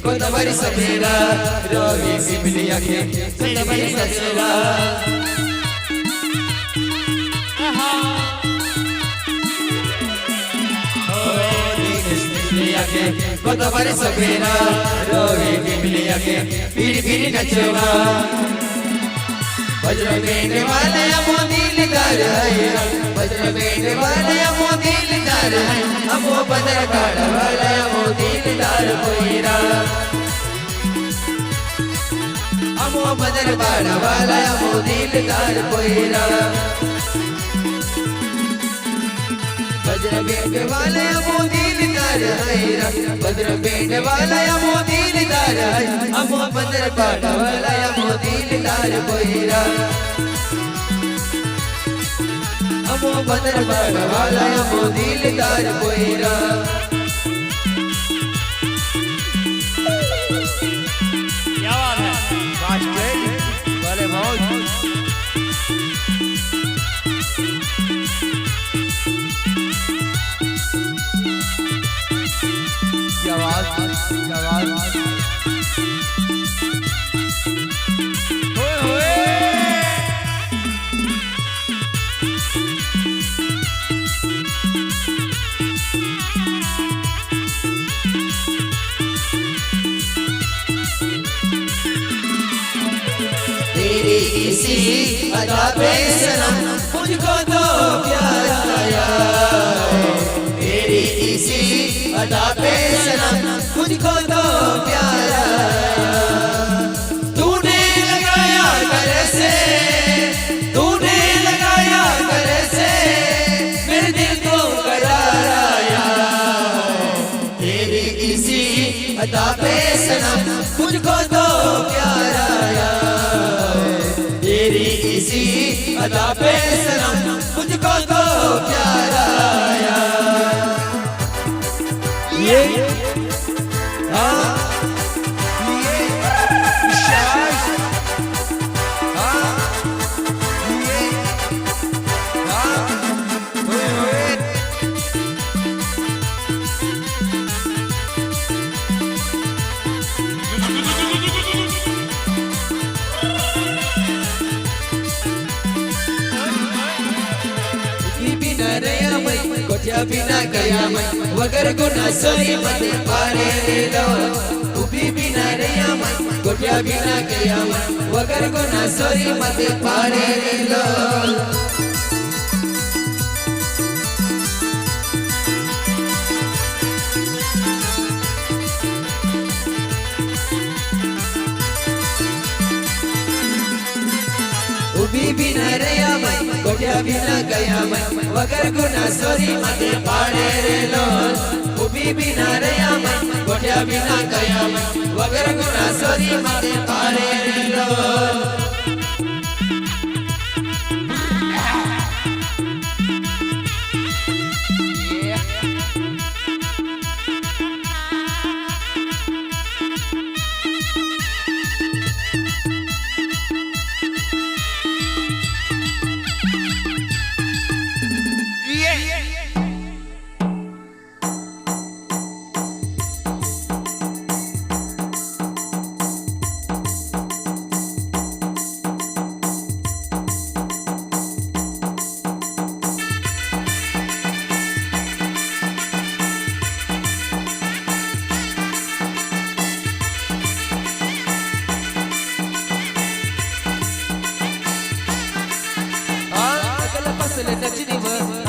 कोतवारी सफेरा रोही सिमली आँखें कोतवारी सफेरा कोतवारी सफेरा रोही सिमली आँखें पीड़ी पीड़ी नचेगा वज्रवेंद वाले मोदी लिदार है वज्रवेंद वाले मोदी लिदार है अमो भद्रकाल वाले मोदी लिदार कोईरा अमो भद्रकाल वाले मोदी लिदार कोईरा वज्रवेंद वाले मोदी लिदार है वज्रवेंद वाले मोदी लिदार है अमो भद्रकाल वाले मोदी लिदार कोईरा अमो भद्रकाल वाला मोदी लिदार कोईरा क्या बात है मास्टर वाले मौज क्या बात इसी अदा पे सनम मुझको तो प्यार आया तेरी इसी अदा पे सनम मुझको तो प्यार आया तूने लगाया गले से तूने लगाया गले से मेरे दिल को करार आया तेरी इसी अदा पे सनम मुझको तो प्यार आया तेरी इसी अदा पे सनम मुझको तो प्यार आया ये हाँ ये शाश हाँ ये हाँ होए कोठिया बिना गया मैं वगर गुना सोई मत पारे लो उभी बिना रया मैं कोठिया बिना गया मैं वगर गुना सोई मत पारे लो उभी बिना रया मैं कोठिया बिना गया मैं वगर गुना सोरी मत पाड़े रे लोल उभी बिना रया मैं कोठिया बिना गया मैं वगर गुना सोरी मत पाड़े रे लोल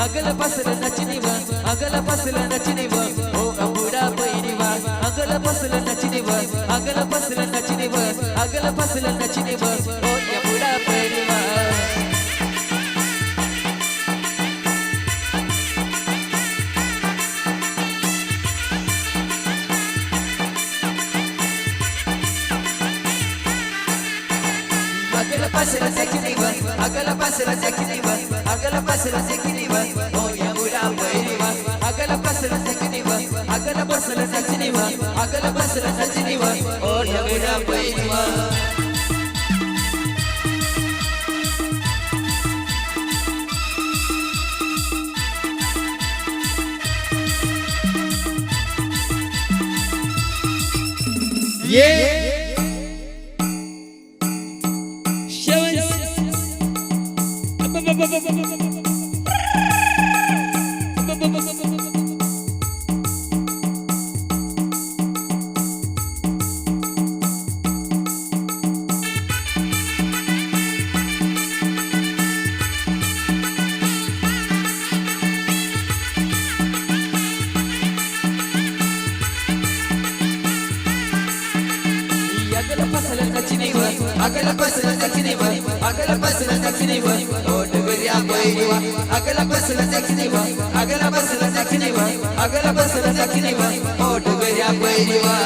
अगल पसल नचनीव अगल पसल नचनीव ओ अंबुड़ा पैरीवा अगल पसल नचनीव अगल पसल नचनीव अगल पसल नचनीव ओ अंबुड़ा पैरीवा अगल पसल नचनीव अगल पसल नचनीव अगल पसल नचनीव ओ अंबुड़ा पैरीवा अगल पसल नचनीव अगल पसल नचनीव अगल पसल नचनीव ओ अंबुड़ा पैरीवा ये अगल पसल नचनीव अगल पसल नचनीव ओ डगरिया पैरीवा अगल पसल नचनीव अगल पसल नचनीव अगल पसल नचनीव ओ डगरिया पैरीवा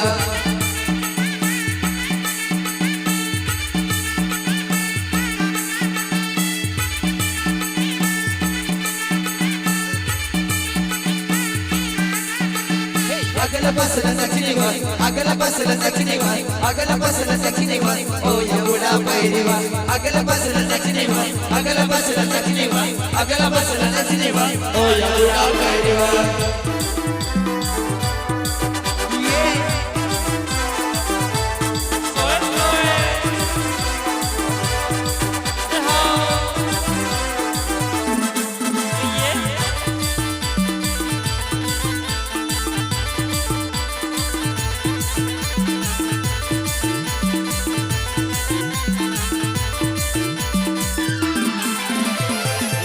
अगल पसल नचनीव अगल पसल नचनीव अगल पसल नचनीव ओ अंबुड़ा पैरीवा अगल पसल नचनीव अगल पसल नचनीव अगल पसल नचनीव ओ अंबुड़ा पैरीवा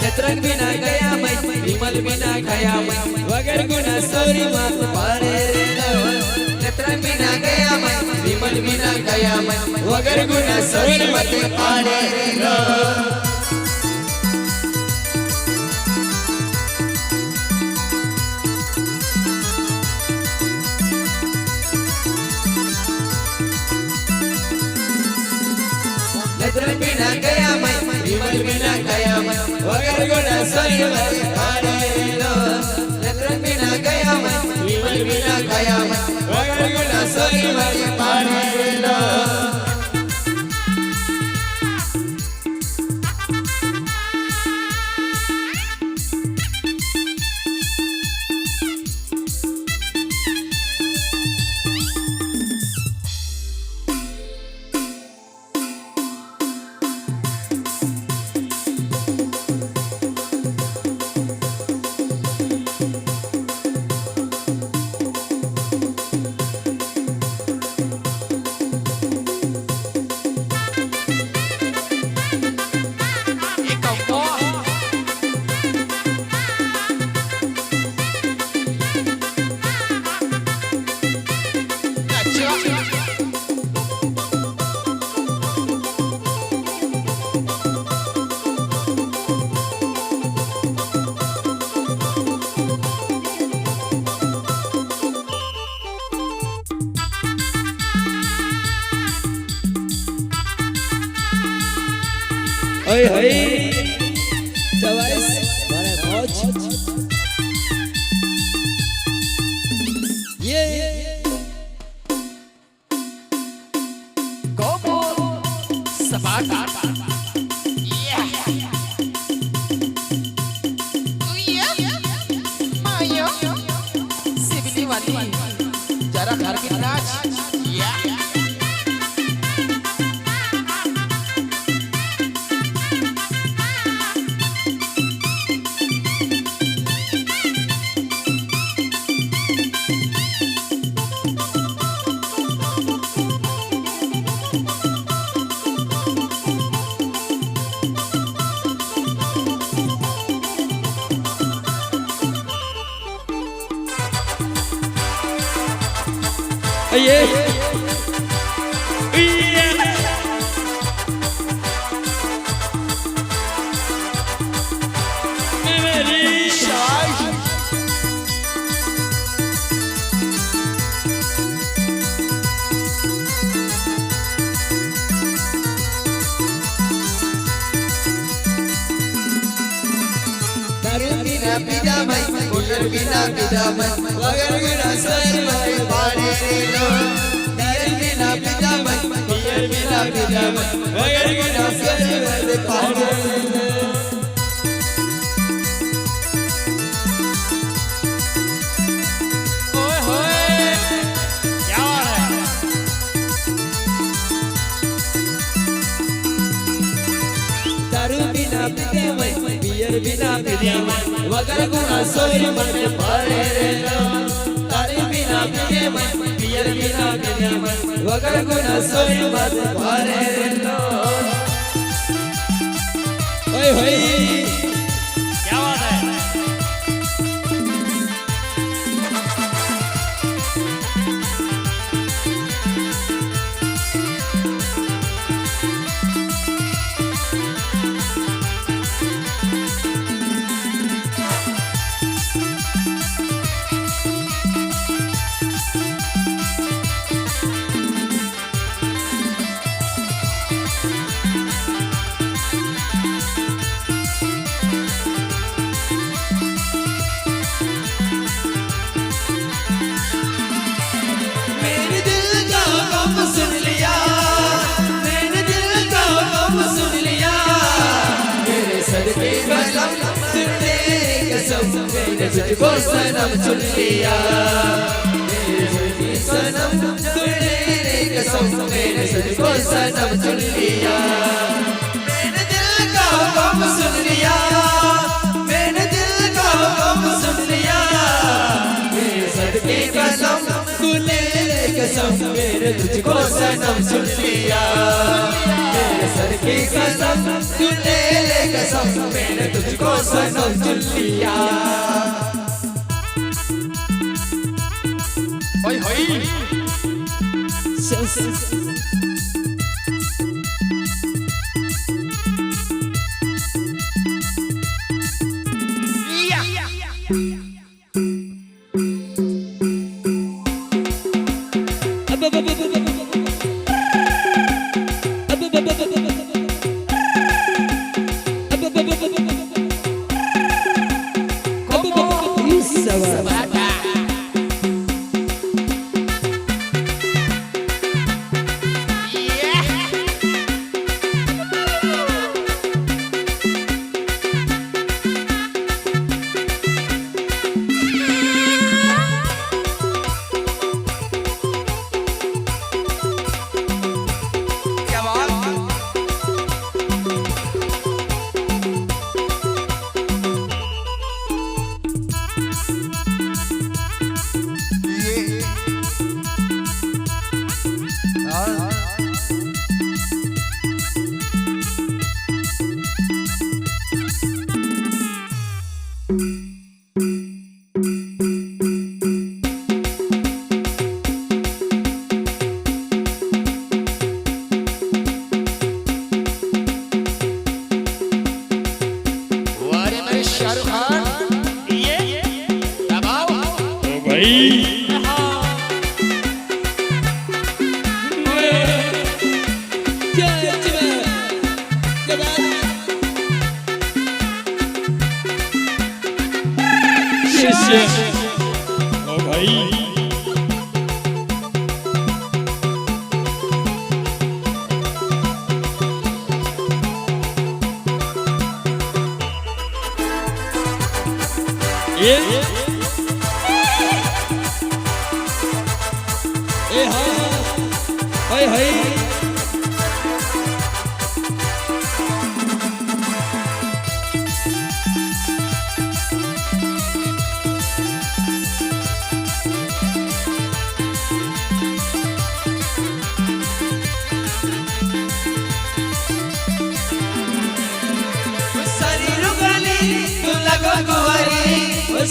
नेत्रंग बिना गया मैं विमल बिना गया मैं वगर गुना सोरी मात पारे रे नेत्रंग बिना गया मैं विमल बिना गया मैं वगर गुना सोरी मात पारे रे नेत्रंग बिना गया मैं विमल बिना गया मैं वगर गुना सोरी मात पारे रे नेत्रंग बिना गया मैं विमल बिना गया मैं वगर गुना सोरी मात पारे रे ओए होए चवाइस बड़े मौज ये गोबो सपाटा सिबली वाली जरा घर की नाच ये बिना मैं गुटर बिना बिना मैं वगर गुना सर मैं पाड़े रे लो दियर बिना बिना मैं दियर बिना बिना मैं वगर गुना सर मैं पाड़े रे लो ओए होए क्या बात है दारू बिना बिना मैं बियर बिना बिना मैं वगर गुना सर मैं पाड़े रे लो दारू बिना बिना मैं बियर बिना बिना मैं वगर गुना सर मैं पाड़े रे लो ओए होए क्या बात है तुझको सनम चुन लिया मेरे सनम तूने कसम मैंने तुझको सनम चुन लिया मैंने दिल का गम सुन लिया मैंने दिल का गम सुन लिया मेरे सदके कसम तूने कसम मैंने तुझको सनम चुन लिया मेरे सदके कसम तूने कसम मैंने तुझको सनम चुन लिया ओए होए ओ भाई ए हाँ हाय हाय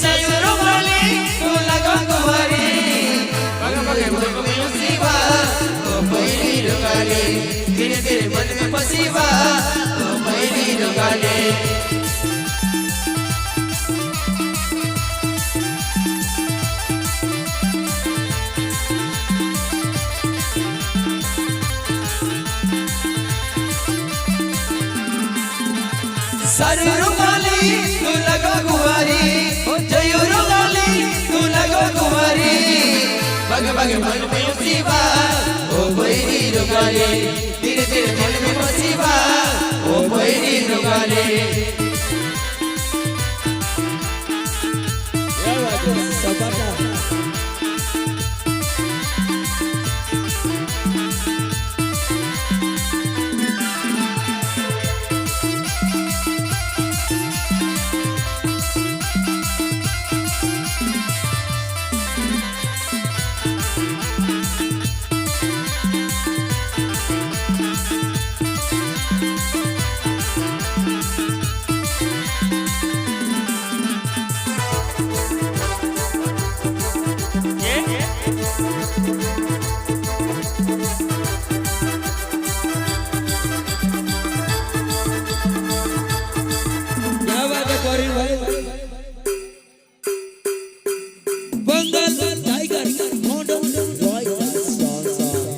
Sayuro Bali, tu lagu kuari. Bagai धीरे धीरे मन में फसीवा ओ बैरी रोगाले सारी रुमाली तू लगो गुवारी जयू रुमाली तू लगो गुवारी बग बग मन में फसीवा ओ बैरी रोगाले धीरे धीरे मन में फसीवा ओ बैरी रोगाले क्या बात है सपाटा क्या बात है करीम भाई Bengal tiger modern royal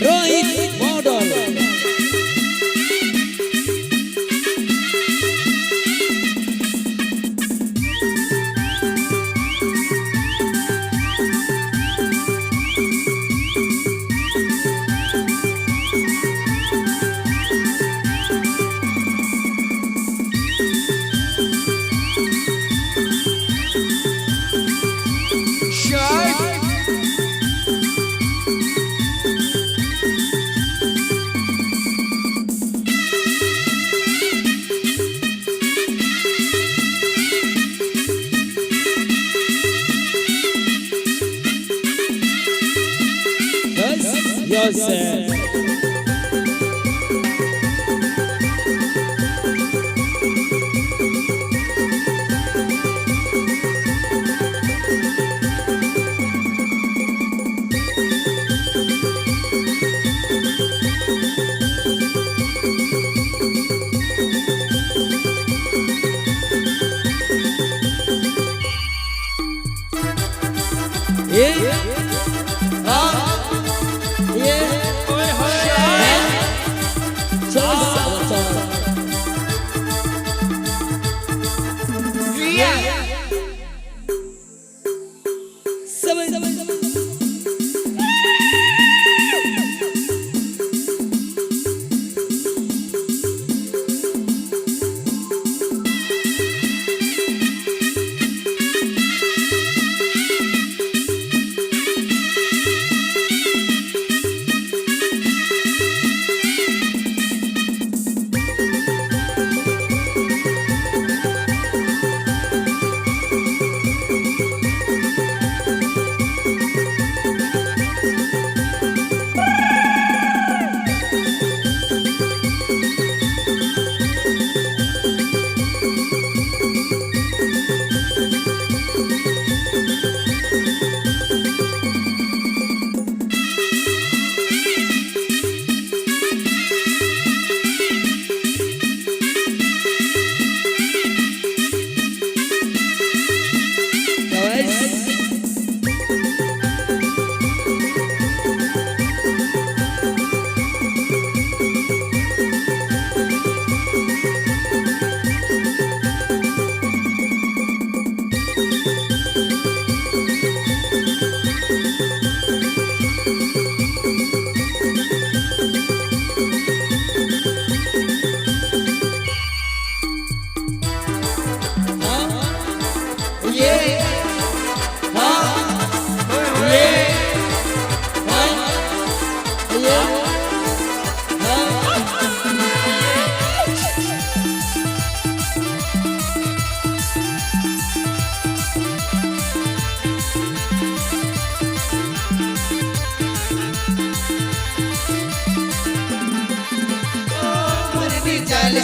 Rohit model Yes, sir.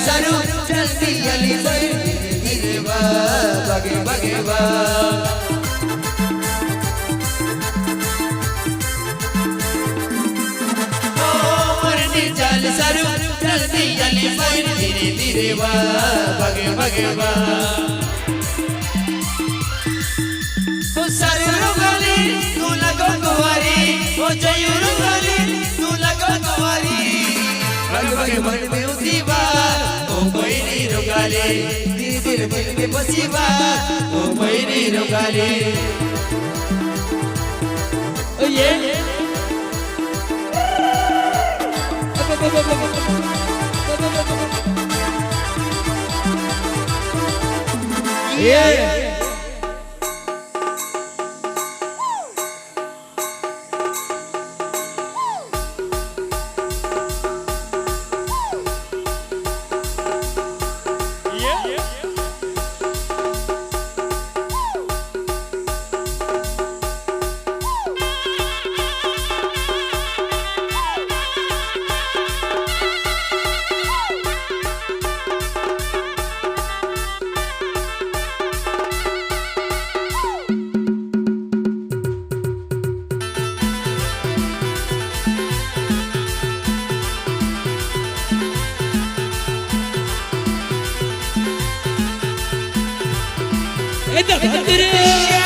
सारू जल्दी अली भाई धीरे धीरे बा बगे बगे बा चल सारू जल्दी अली भाई धीरे धीरे बा बगे बगे बा ओ सारू गली तू लगो कुंवारी ओ जयूर गली तू लगो कुंवारी बगे बगे मन में उठी बा ओ कोई रुगाले धीरे धीरे दिल में बसी बा ओ कोई रुगाले Oh yeah. Yeah. It's a